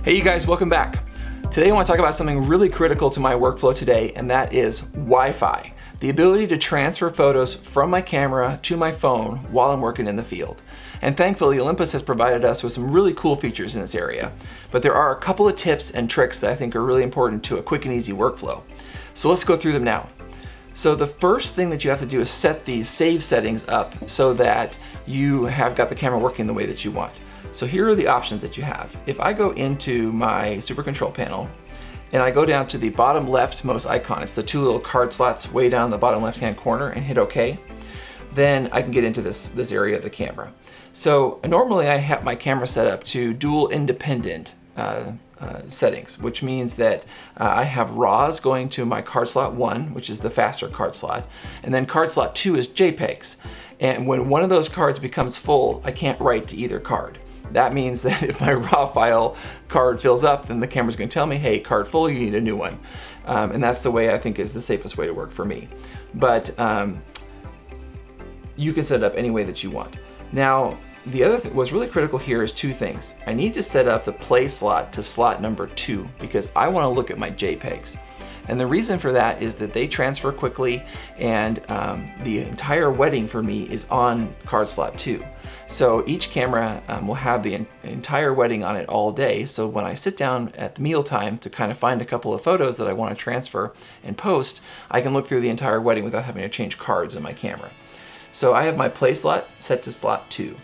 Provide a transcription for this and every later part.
Hey you guys, welcome back. Today I want to talk about something really critical to my workflow today, and that is Wi-Fi. The ability to transfer photos from my camera to my phone while I'm working in the field. And thankfully, Olympus has provided us with some really cool features in this area. But there are a couple of tips and tricks that I think are really important to a quick and easy workflow. So let's go through them now. So the first thing that you have to do is set these save settings up so that you have got the camera working the way that you want. So here are the options that you have. If I go into my Super Control panel and I go down to the bottom leftmost icon, it's the two little card slots way down the bottom left hand corner, and hit OK, then I can get into this area of the camera. So normally I have my camera set up to dual independent settings, which means that I have RAWs going to my card slot 1, which is the faster card slot, and then card slot 2 is JPEGs. And when one of those cards becomes full, I can't write to either card. That means that if my RAW file card fills up, then the camera's going to tell me, hey, card full, you need a new one. And that's the way I think is the safest way to work for me. But you can set it up any way that you want. Now, the other thing, what's really critical here is two things. I need to set up the play slot to slot number 2 because I want to look at my JPEGs. And the reason for that is that they transfer quickly, and the entire wedding for me is on card slot 2. So each camera will have the entire wedding on it all day. So when I sit down at the meal time to kind of find a couple of photos that I want to transfer and post, I can look through the entire wedding without having to change cards in my camera. So I have my play slot set to slot 2.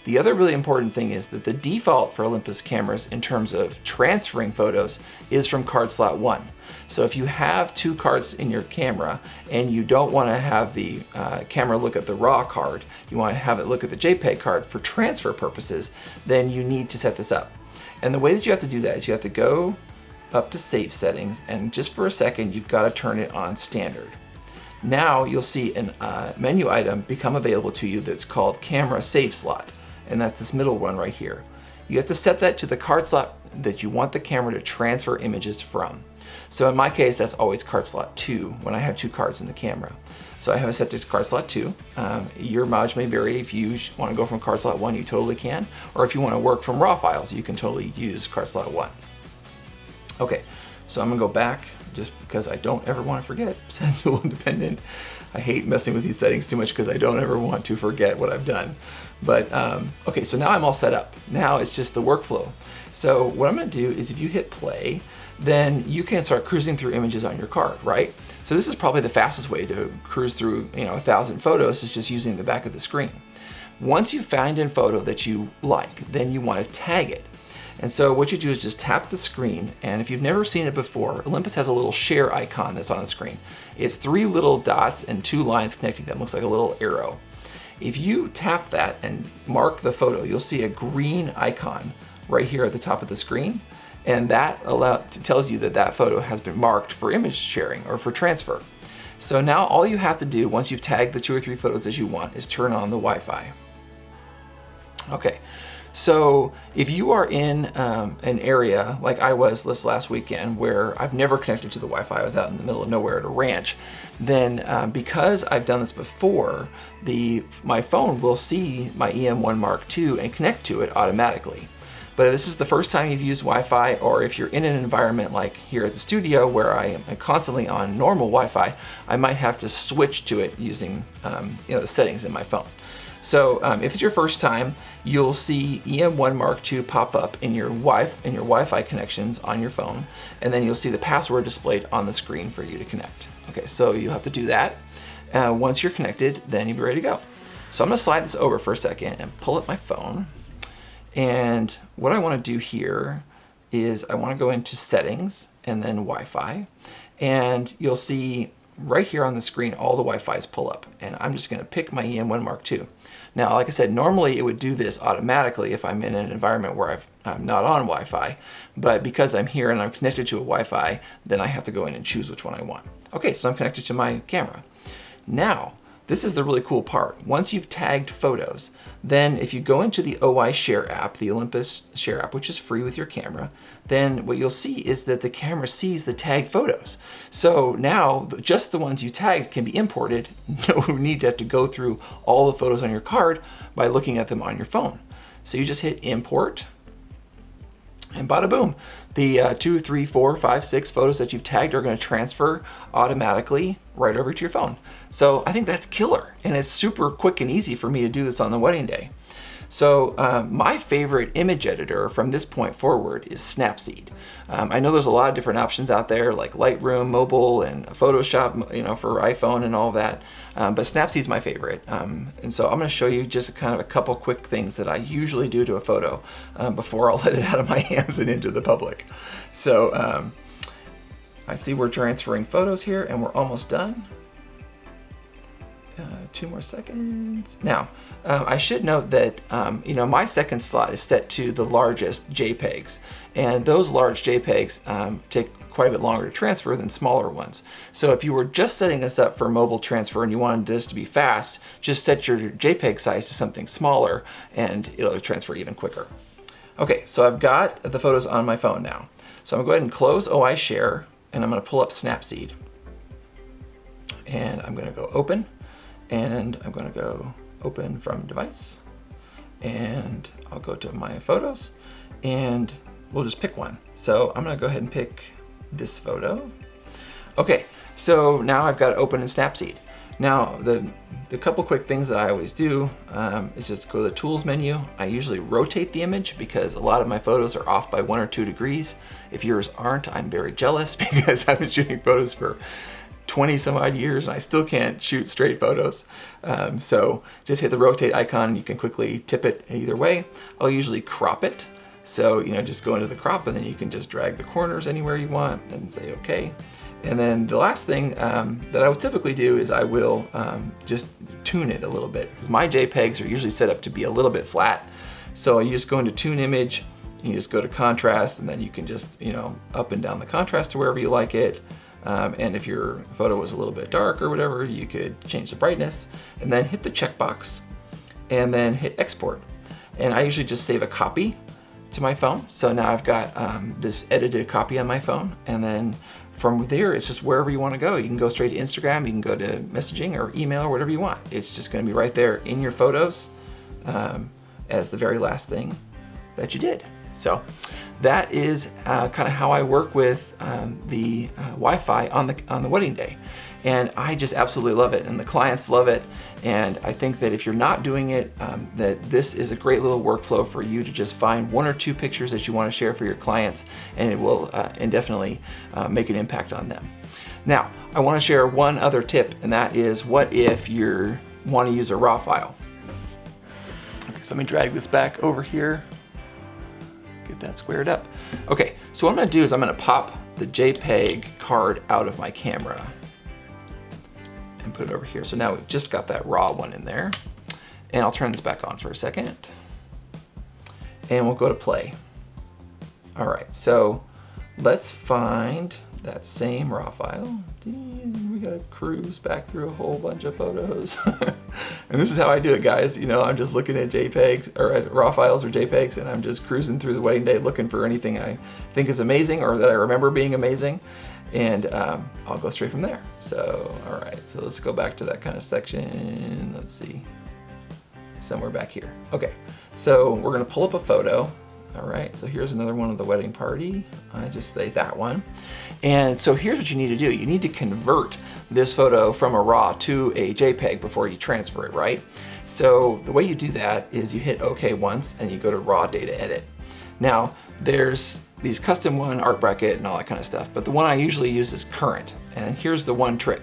The other really important thing is that the default for Olympus cameras in terms of transferring photos is from card slot 1. So if you have two cards in your camera and you don't want to have the camera look at the RAW card, you want to have it look at the JPEG card for transfer purposes, then you need to set this up. And the way that you have to do that is you have to go up to save settings, and just for a second you've got to turn it on standard. Now you'll see a menu item become available to you that's called camera save slot. And that's this middle one right here. You have to set that to the card slot that you want the camera to transfer images from. So in my case, that's always card slot 2 when I have two cards in the camera. So I have it set to card slot 2. Your mileage may vary. If you want to go from card slot 1, you totally can. Or if you want to work from RAW files, you can totally use card slot 1. Okay, so I'm gonna go back just because I don't ever want to forget set dual independent. I hate messing with these settings too much because I don't ever want to forget what I've done. But okay, so now I'm all set up. Now it's just the workflow. So what I'm gonna do is if you hit play, then you can start cruising through images on your card, right? So this is probably the fastest way to cruise through 1,000 photos, is just using the back of the screen. Once you find a photo that you like, then you want to tag it. And so what you do is just tap the screen, and if you've never seen it before, Olympus has a little share icon that's on the screen. It's 3 little dots and 2 lines connecting them. Looks like a little arrow. If you tap that and mark the photo, you'll see a green icon right here at the top of the screen, and that tells you that that photo has been marked for image sharing or for transfer. So now all you have to do once you've tagged the 2 or 3 photos as you want is turn on the Wi-Fi. Okay. So if you are in an area like I was this last weekend where I've never connected to the Wi-Fi, I was out in the middle of nowhere at a ranch, then because I've done this before, my phone will see my EM1 Mark II and connect to it automatically. But if this is the first time you've used Wi-Fi, or if you're in an environment like here at the studio where I am constantly on normal Wi-Fi, I might have to switch to it using the settings in my phone. So if it's your first time, you'll see EM1 Mark II pop up in your Wi-Fi connections on your phone, and then you'll see the password displayed on the screen for you to connect. Okay, so you'll have to do that. Once you're connected, then you'll be ready to go. So I'm gonna slide this over for a second and pull up my phone. And what I wanna do here is I wanna go into settings and then Wi-Fi, and you'll see right here on the screen all the Wi-Fi's pull up, and I'm just going to pick my EM1 Mark II. Now, like I said, normally it would do this automatically if I'm in an environment where I'm not on Wi-Fi, but because I'm here and I'm connected to a Wi-Fi, then I have to go in and choose which one I want. Okay, so I'm connected to my camera. Now, this is the really cool part. Once you've tagged photos, then if you go into the OI Share app, the Olympus Share app, which is free with your camera, then what you'll see is that the camera sees the tagged photos. So now just the ones you tagged can be imported. No need to have to go through all the photos on your card by looking at them on your phone. So you just hit import, And bada boom, the 2, 3, 4, 5, 6 photos that you've tagged are going to transfer automatically right over to your phone. So I think that's killer, and it's super quick and easy for me to do this on the wedding day. So my favorite image editor from this point forward is Snapseed. I know there's a lot of different options out there like Lightroom, mobile, and Photoshop, you know, for iPhone and all that. But Snapseed's my favorite. And so I'm going to show you just kind of a couple quick things that I usually do to a photo before I'll let it out of my hands and into the public. So I see we're transferring photos here and we're almost done. 2 more seconds. Now, I should note that you know, my second slot is set to the largest JPEGs, and those large JPEGs take quite a bit longer to transfer than smaller ones. So if you were just setting this up for mobile transfer and you wanted this to be fast, just set your JPEG size to something smaller and it'll transfer even quicker. Okay, so I've got the photos on my phone now. So I'm gonna go ahead and close OI Share, and I'm gonna pull up Snapseed. And I'm gonna go open. And I'm going to go open from device, and I'll go to my photos, and we'll just pick one. So I'm going to go ahead and pick this photo. Okay, so now I've got it open in Snapseed. Now the couple quick things that I always do is just go to the tools menu. I usually rotate the image because a lot of my photos are off by 1 or 2 degrees. If yours aren't, I'm very jealous because I've been shooting photos for 20 some odd years and I still can't shoot straight photos. So just hit the rotate icon and you can quickly tip it either way. I'll usually crop it. So, you know, just go into the crop and then you can just drag the corners anywhere you want and say okay. And then the last thing that I would typically do is I will just tune it a little bit, because my JPEGs are usually set up to be a little bit flat. So you just go into tune image, you just go to contrast, and then you can just, you know, up and down the contrast to wherever you like it. And if your photo was a little bit dark or whatever, you could change the brightness and then hit the checkbox and then hit export. And I usually just save a copy to my phone. So now I've got this edited copy on my phone, and then from there, it's just wherever you want to go. You can go straight to Instagram, you can go to messaging or email or whatever you want. It's just going to be right there in your photos as the very last thing that you did. So that is kind of how I work with the Wi-Fi on the wedding day. And I just absolutely love it, and the clients love it. And I think that if you're not doing it, that this is a great little workflow for you to just find 1 or 2 pictures that you want to share for your clients, and it will indefinitely make an impact on them. Now, I want to share one other tip, and that is, what if you want to use a RAW file? Okay, so let me drag this back over here. Get that squared up. Okay, so what I'm going to do is I'm going to pop the JPEG card out of my camera and put it over here. So now we've just got that raw one in there. And I'll turn this back on for a second. And we'll go to play. All right, so let's find that same raw file. We gotta cruise back through a whole bunch of photos. And this is how I do it, guys. You know, I'm just looking at JPEGs or at raw files or JPEGs, and I'm just cruising through the wedding day looking for anything I think is amazing or that I remember being amazing. And I'll go straight from there. So, all right, so let's go back to that kind of section. Let's see, somewhere back here. Okay, so we're gonna pull up a photo. All right, so here's another one of the wedding party. I just say that one. And so here's what you need to do. You need to convert this photo from a RAW to a JPEG before you transfer it, right? So the way you do that is you hit OK once and you go to RAW data edit. Now, there's these custom one, art bracket, and all that kind of stuff, but the one I usually use is current. And here's the one trick.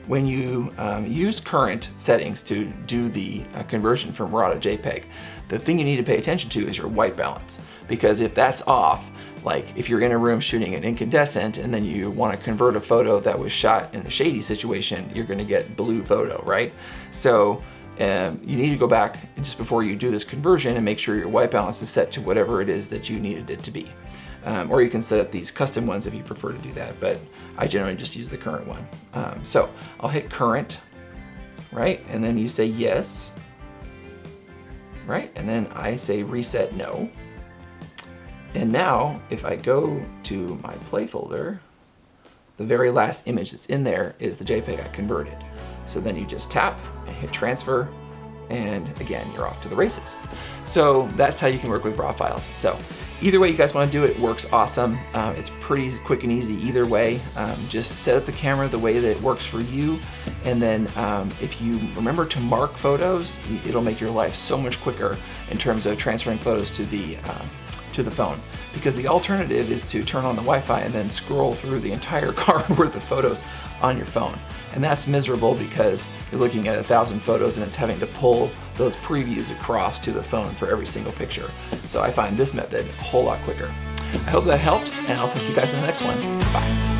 When you use current settings to do the conversion from RAW to JPEG, the thing you need to pay attention to is your white balance. Because if that's off, like if you're in a room shooting an incandescent and then you want to convert a photo that was shot in a shady situation, you're going to get blue photo, right? So you need to go back just before you do this conversion and make sure your white balance is set to whatever it is that you needed it to be. Or you can set up these custom ones if you prefer to do that, but I generally just use the current one. So I'll hit current, right? And then you say yes, right? And then I say reset no. And now if I go to my play folder, the very last image that's in there is the JPEG I converted. So then you just tap and hit transfer, and again, you're off to the races. So that's how you can work with RAW files. So either way you guys want to do it, works awesome. It's pretty quick and easy either way. Just set up the camera the way that it works for you, and then if you remember to mark photos, it'll make your life so much quicker in terms of transferring photos to the phone. Because the alternative is to turn on the Wi-Fi and then scroll through the entire card worth of photos on your phone. And that's miserable because you're looking at 1,000 photos and it's having to pull those previews across to the phone for every single picture. So I find this method a whole lot quicker. I hope that helps, and I'll talk to you guys in the next one. Bye.